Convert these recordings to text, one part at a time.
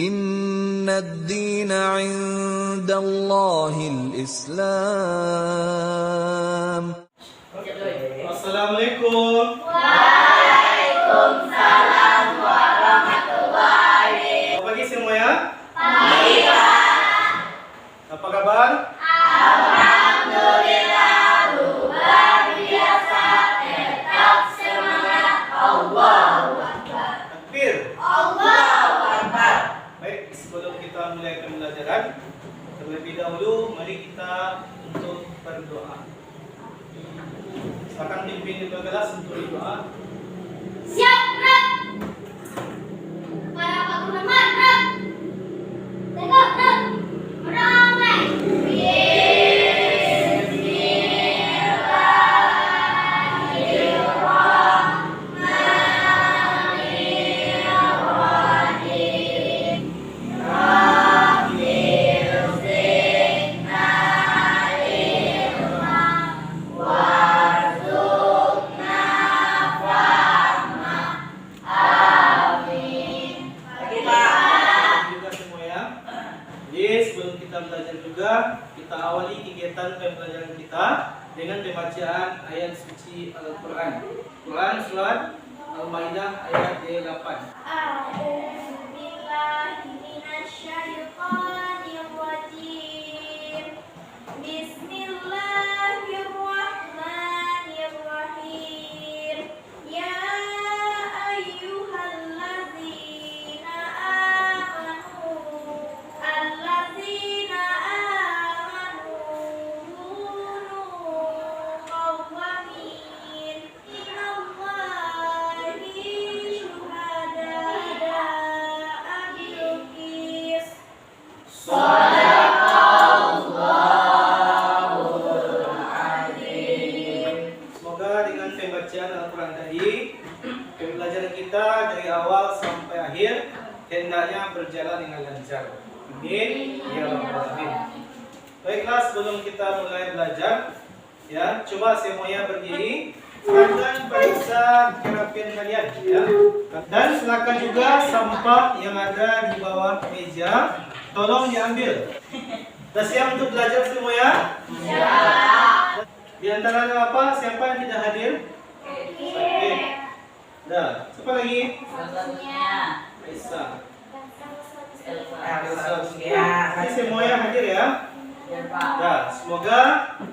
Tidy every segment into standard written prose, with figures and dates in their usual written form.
Inna ad-dina 'indallahil Islam. Assalamualaikum. Waalaikumsalam warahmatullahi. Selamat pagi semuanya. Pagi, Pak. Apa kabar? Alhamdulillah, luar biasa. Tetap semangat. Allahu Akbar. Takbir. Allahu Akbar. Baik, sebelum kita mulai pembelajaran, terlebih dahulu mari kita untuk berdoa. Silakan pimpin di kelas untuk berdoa. Siap, Rak. Para Pak Guru Rak. Tengok, Rak. Ramai. Kita awali kegiatan pembelajaran kita dengan pembacaan ayat suci Al-Quran. Quran surat Al-Maidah ayat 8. Bismillahirrahmanirrahim. Ya ayyuhallazina amanu allazina Pembelajaran kita dari awal sampai akhir hendaknya berjalan dengan lancar. Amin ya rabbal alamin. Baiklah, sebelum kita mulai belajar, ya, coba semuanya berdiri. Silakan periksa kerapian kalian, ya. Dan silakan juga sampah yang ada di bawah meja tolong diambil. Sudah siap untuk belajar semuanya? Siap. Di antaranya apa? Siapa yang tidak hadir? Sakit. Dah, siapa lagi? Aisyah. Ini semuanya hadir ya. Dah, semoga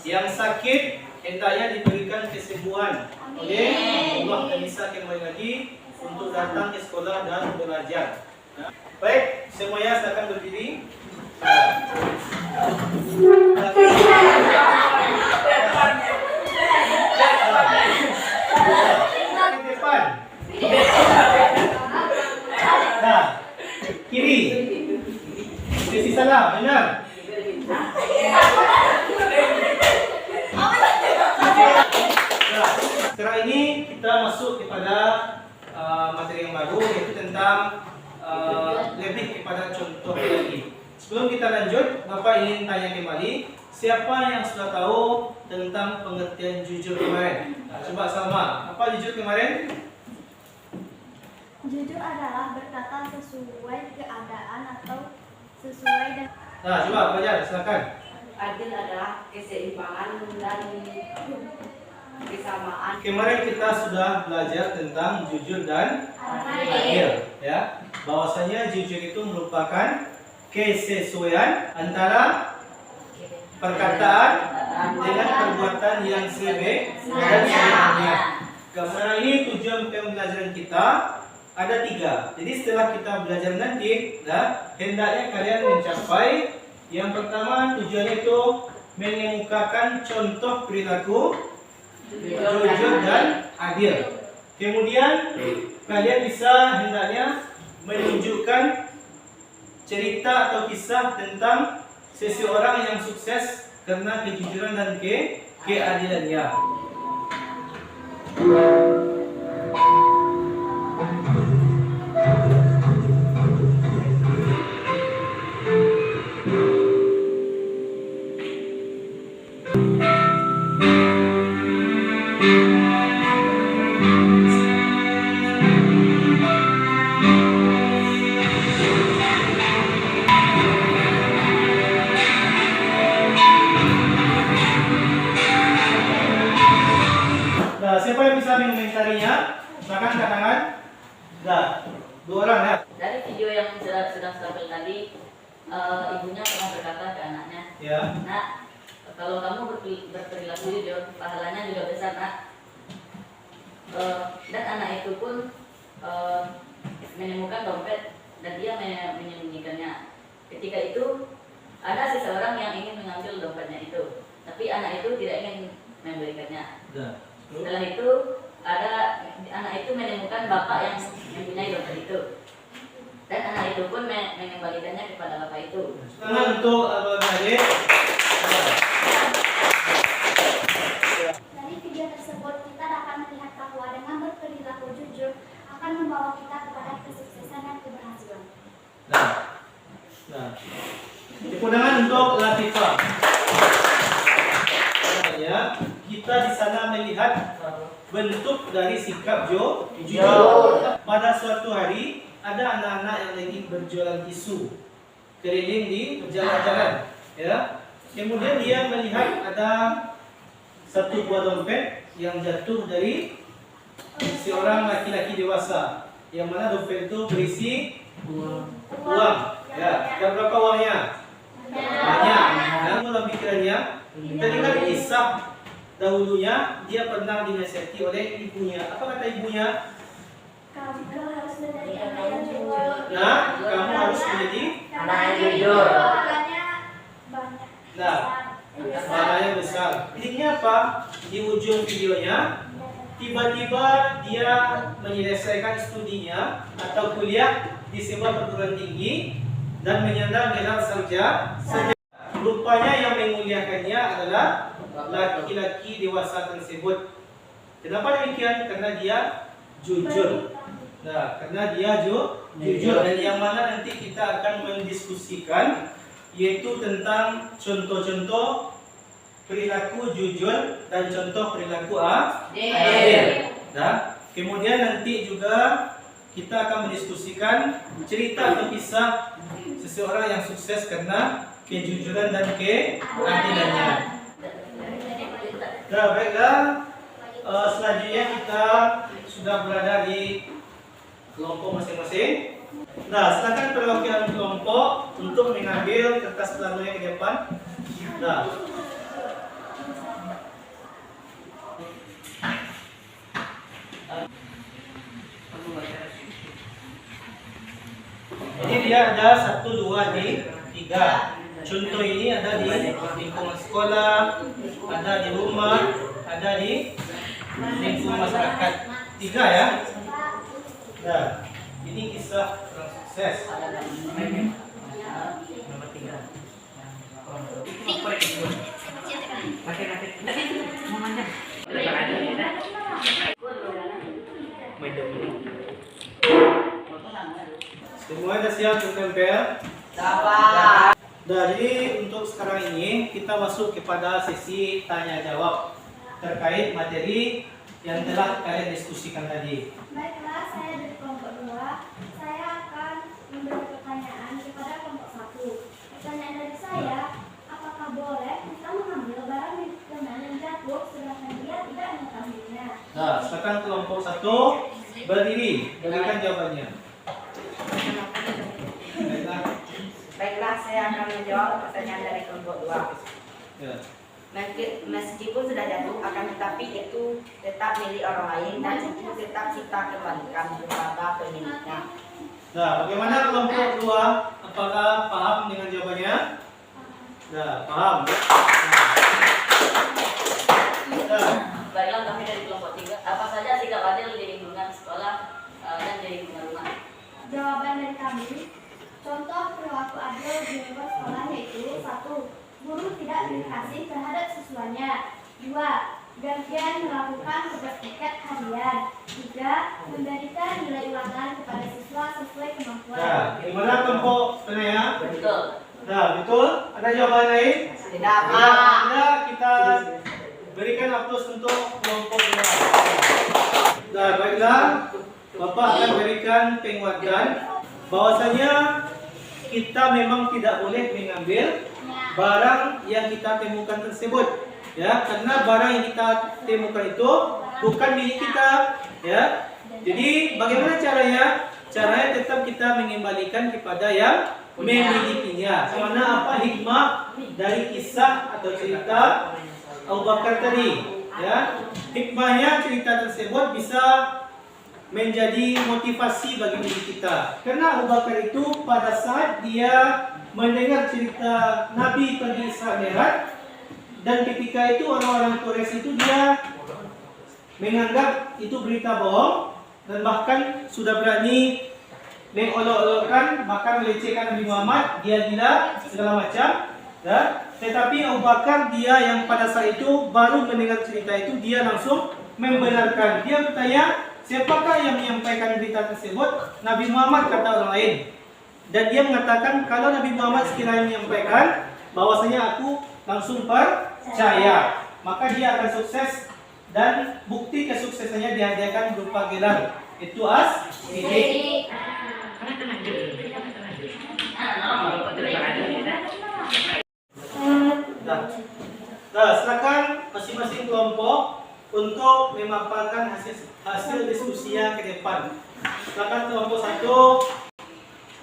yang sakit hendaknya diberikan kesembuhan oleh Allah dan bisa kembali lagi untuk datang ke sekolah dan belajar. Baik, semuanya silakan berdiri. Depan. Nah, kiri. Sisi salah, benar. Sekarang ini kita masuk kepada materi yang baru, yaitu tentang lebih kepada contoh lagi. Sebelum kita lanjut, Bapak ingin tanya kembali, siapa yang sudah tahu tentang pengertian jujur kemarin? Coba Salma, apa jujur kemarin? Jujur adalah berkata sesuai keadaan atau sesuai dengan. Nah, coba belajar, silakan. Adil adalah keseimbangan dan kesamaan. Kemarin kita sudah belajar tentang jujur dan adil, ya. Bahwasanya jujur itu merupakan kesesuaian antara perkataan dengan perbuatan yang sebenarnya. Karena ini tujuan pembelajaran kita ada 3. Jadi setelah kita belajar nanti, hendaknya kalian mencapai yang pertama, tujuannya itu mengemukakan contoh perilaku jujur dan adil. Kemudian kalian bisa hendaknya menunjukkan cerita atau kisah tentang seseorang yang sukses karena kejujuran dan keadilannya. Silakan angkat tangan. Dah, 2 orang ya. Dari video yang sudah tampil tadi, ibunya pernah berkata ke anaknya, Ya. "Nak, kalau kamu berperilaku jujur, pahalanya juga besar, Nak." Dan anak itu pun menemukan dompet dan dia menyembunyikannya. Ketika itu ada seseorang yang ingin mengambil dompetnya itu, tapi anak itu tidak ingin memberikannya. Dah. Setelah itu ada anak itu menemukan bapak yang mempunyai dompet itu, dan anak itu pun mengembalikannya kepada bapak itu. Tangan untuk adik. Dari video tersebut kita dapat melihat bahwa dengan berperilaku jujur akan membawa kita kepada kesuksesan dan keberhasilan. Nah. Nah. Tepuk tangan untuk Latifah. Ya, kita di sana melihat bentuk dari sikap jujur. Pada suatu hari ada anak-anak yang lagi berjualan tisu keliling di jalan-jalan. Ya. Kemudian dia melihat ada satu buah dompet yang jatuh dari seorang laki-laki dewasa, yang mana dompet itu berisi uang. Ya, dan berapa uangnya? Banyak. Dan dalam pikirannya, teringat kisah dahulunya dia pernah dinasihati oleh ibunya. Apa kata ibunya? Kamu harus menjadi anak yang jujur. Nah, kamu harus menjadi Anak yang jujur. Pahalanya banyak. nah, pahalanya besar. Intinya apa? Di ujung videonya, tiba-tiba dia menyelesaikan studinya atau kuliah di sebuah perguruan tinggi dan menyandang gelar sarjana. Rupanya yang memuliakannya adalah laki-laki dewasa tersebut. Kenapa demikian? Karena dia jujur. Nah, karena dia jujur, dan yang mana nanti kita akan mendiskusikan yaitu tentang contoh-contoh perilaku jujur dan contoh perilaku adil. Nah, kemudian nanti juga kita akan mendiskusikan cerita atau kisah seseorang yang sukses karena kejujuran dan keadilannya. Nah, baiklah. Selanjutnya kita sudah berada di kelompok masing-masing. Nah, silakan perwakilan kelompok untuk mengambil kertas planonya ke depan. Nah, jadi dia ada 1, 2, 3. Contoh ini ada di lingkungan sekolah, ada di rumah, ada di lingkungan masyarakat. 3 ya. Nah, ini kisah orang sukses. Nomor 3. Semua ada siap untuk tempel? Dapat. Jadi untuk sekarang ini kita masuk kepada sesi tanya jawab terkait materi yang telah kalian diskusikan tadi. Baiklah, saya dari kelompok 2. Saya akan memberi pertanyaan kepada kelompok 1. Pertanyaan dari saya, apakah boleh kita mengambil barang milik teman yang jatuh sedangkan dia tidak mengetahuinya? Nah, silakan kelompok 1 berdiri, berikan jawabannya. Baiklah, saya akan menjawab pertanyaan dari kelompok 2. Ya. Meskipun sudah jatuh, akan tetapi itu tetap milik orang lain dan itu tetap kita kembalikan kepada pemiliknya. Nah, bagaimana kelompok 2? Apakah paham dengan jawabannya? Nah, paham. Nah, Baiklah, kami dari kelompok 3. Apa saja sikap adil di lingkungan sekolah dan di lingkungan rumah? Jawaban dari kami, contoh perilaku adil di lingkungan sekolah yaitu 1. Guru tidak berkasih terhadap siswanya. 2. Gantian melakukan tiket harian. 3. Memberikan nilai ulangan kepada siswa sesuai kemampuan. nah, gimana kelompok penanya? Betul. Nah, betul? Ada jawaban lain? Tidak. Tidak, kita berikan aplaus untuk kelompok 2. Nah, baiklah. Bapak akan berikan penguatan bahwasanya kita memang tidak boleh mengambil barang yang kita temukan tersebut, ya, karena barang yang kita temukan itu bukan milik kita, ya. Jadi bagaimana caranya? Caranya tetap kita mengembalikan kepada yang memilikinya. Karena apa hikmah dari kisah atau cerita Abu Bakar tadi? Ya, hikmahnya cerita tersebut bisa menjadi motivasi bagi diri kita. Karena Abu Bakar itu pada saat dia mendengar cerita Nabi pergi Isra Mi'raj, dan ketika itu orang-orang Quraisy itu dia menganggap itu berita bohong dan bahkan sudah berani mengolok-olokkan, bahkan melecehkan Nabi Muhammad, dia gila segala macam. Ya. Tetapi Abu Bakar dia yang pada saat itu baru mendengar cerita itu, dia langsung membenarkan. Dia bertanya, siapakah yang menyampaikan berita tersebut? Nabi Muhammad, kata orang lain. Dan dia mengatakan kalau Nabi Muhammad sekiranya menyampaikan, bahwasanya aku langsung percaya, maka dia akan sukses, dan bukti kesuksesannya dihadiahkan berupa gelar, itu As-Siddiq. Nah, silakan masing-masing kelompok untuk memaparkan hasil diskusinya ke depan. Silakan kelompok 1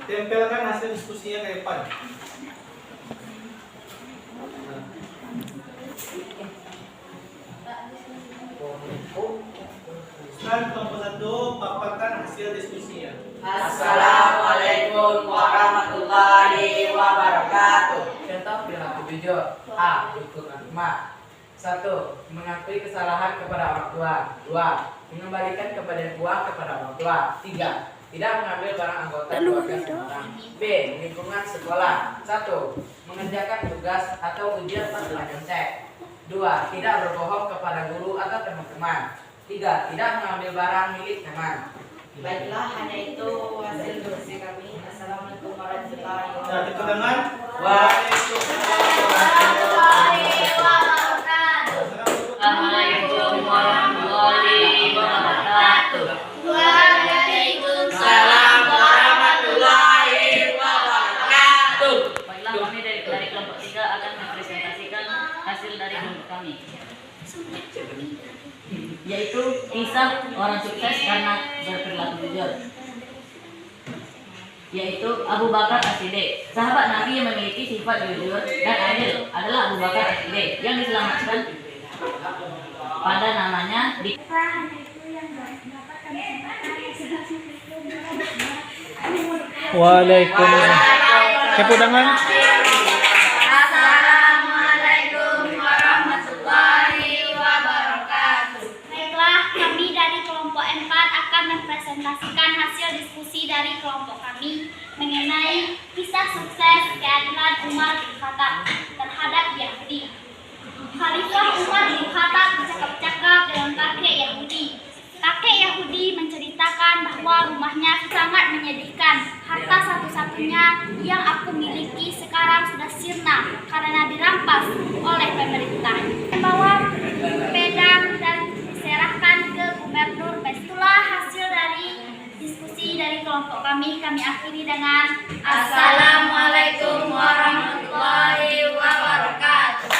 tempelkan hasil diskusinya ke depan. Silakan kelompok 1 paparkan hasil diskusinya. Assalamualaikum warahmatullahi wabarakatuh. Contoh perilaku jujur. A. Hukum agama. 1. Mengakui kesalahan kepada orang tua. 2. Mengembalikan kepada uang kepada orang tua. 3. Tidak mengambil barang anggota keluarga seseorang. B. Lingkungan sekolah. 1. Mengerjakan tugas atau ujian tanpa nyontek. 2. Tidak berbohong kepada guru atau teman-teman. 3. Tidak mengambil barang milik teman. Baiklah, hanya itu hasil diskusi kami. Assalamualaikum warahmatullahi Nah, wabarakatuh. itu dengan Assalamualaikum warahmatullahi wabarakatuh. Waalaikumsalam warahmatullahi wabarakatuh. Baiklah, kami dari kelompok 3 akan mempresentasikan hasil dari kelompok kami, yaitu kisah orang sukses karena berperilaku jujur, yaitu Abu Bakar As-Siddiq. Sahabat Nabi yang memiliki sifat jujur dan adil adalah Abu Bakar As-Siddiq yang diselamatkan pada namanya di Waalaikumsalam. Kepudangan. Assalamualaikum warahmatullahi wabarakatuh. Baiklah, kami dari kelompok 4 akan mempresentasikan hasil diskusi dari kelompok kami mengenai kisah sukses keadilan Umar bin Khattab terhadap Yahudi. Khalifah Umar bin Khattab bercakap-cakap dengan kakek Yahudi. Kakek Yahudi menceritakan bahwa rumahnya sangat menyedihkan. Harta satu-satunya yang aku miliki sekarang sudah sirna karena dirampas oleh pemerintah. Membawa pedang dan diserahkan ke gubernur. Itulah hasil dari diskusi dari kelompok kami. Kami akhiri dengan Assalamualaikum warahmatullahi wabarakatuh.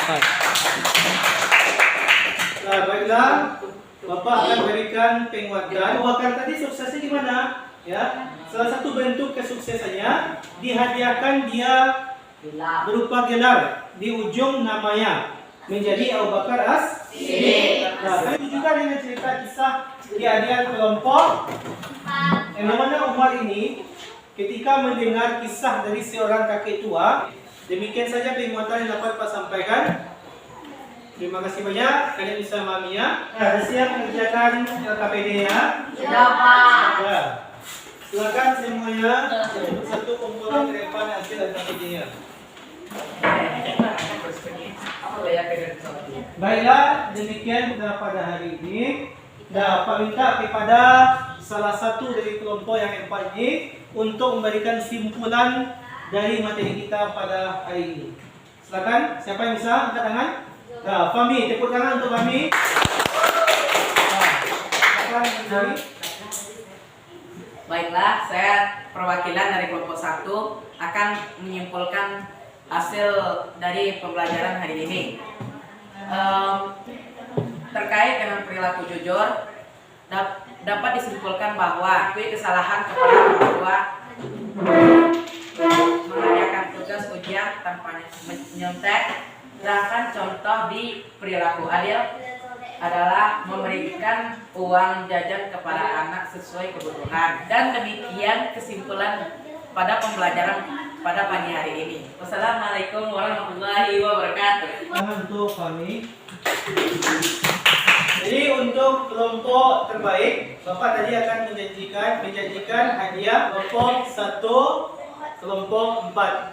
Nah, baiklah, Bapak akan berikan penguatan. Abu Bakar tadi suksesnya gimana? Ya, salah satu bentuk kesuksesannya dihadiahkan dia berupa gelar di ujung namanya menjadi Abu Bakar As-Siddiq. Nah, itu juga dengan cerita kisah kehadiran kelompok yang mana Umar ini ketika mendengar kisah dari seorang kakek tua. Demikian saja penguatan yang dapat Pak sampaikan. Terima kasih banyak. Kalian bisa memahaminya. Nah, siap mengerjakan LKPD-nya? Sudah, Pak. Ya. Silakan semuanya satu kumpulan ke depan hasil LKPD-nya. Baiklah, demikian kita pada hari ini. Nah, Pak minta kepada salah satu dari kelompok yang 4 ini untuk memberikan simpulan dari materi kita pada hari ini. Silakan, siapa yang bisa angkat tangan? Nah, Fahmi, tepuk tangan untuk Fahmi. Silakan, Baiklah, saya perwakilan dari kelompok 1 akan menyimpulkan hasil dari pembelajaran hari ini. Terkait dengan perilaku jujur, dapat disimpulkan bahwa mengakui kesalahan kepada orang tua, mengerjakan tugas ujian tanpa nyontek. Sedangkan contoh di perilaku adil adalah memberikan uang jajan kepada anak sesuai kebutuhan. Dan demikian kesimpulan pada pembelajaran pada pagi hari ini. Wassalamualaikum warahmatullahi wabarakatuh. Untuk kami. Jadi untuk kelompok terbaik, Bapak tadi akan menjanjikan hadiah kelompok 1, kelompok 4.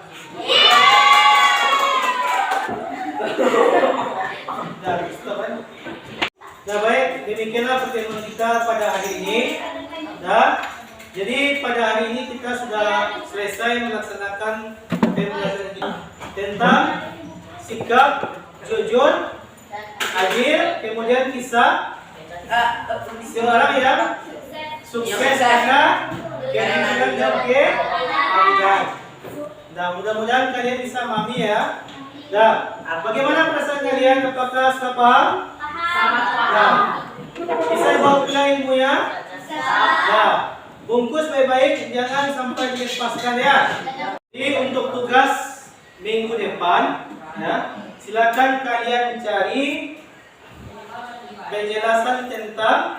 Nah baik, demikianlah pertemuan kita pada hari ini. Nah, jadi pada hari ini kita sudah selesai melaksanakan pembelajaran kita tentang sikap jujur, adil, kemudian kisah seorang yang sukses karena keinginan dan keahlian. Nah, mudah-mudahan kalian bisa memahami ya. Nah, bagaimana perasaan kalian? Apakah sudah paham? Nah, bisa bawa pulang ilmunya? Nah, bungkus baik-baik, jangan sampai dilepaskan ya. Jadi untuk tugas minggu depan, ya, silakan kalian cari penjelasan tentang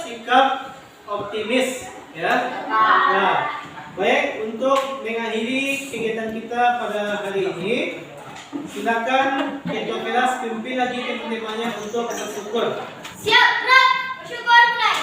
sikap optimis, ya. Nah, baik, untuk mengakhiri kegiatan kita pada hari ini, silakan ketua kelas pimpin lagi teman-temannya untuk bersyukur. Siap, Prof. Bersyukur mulai.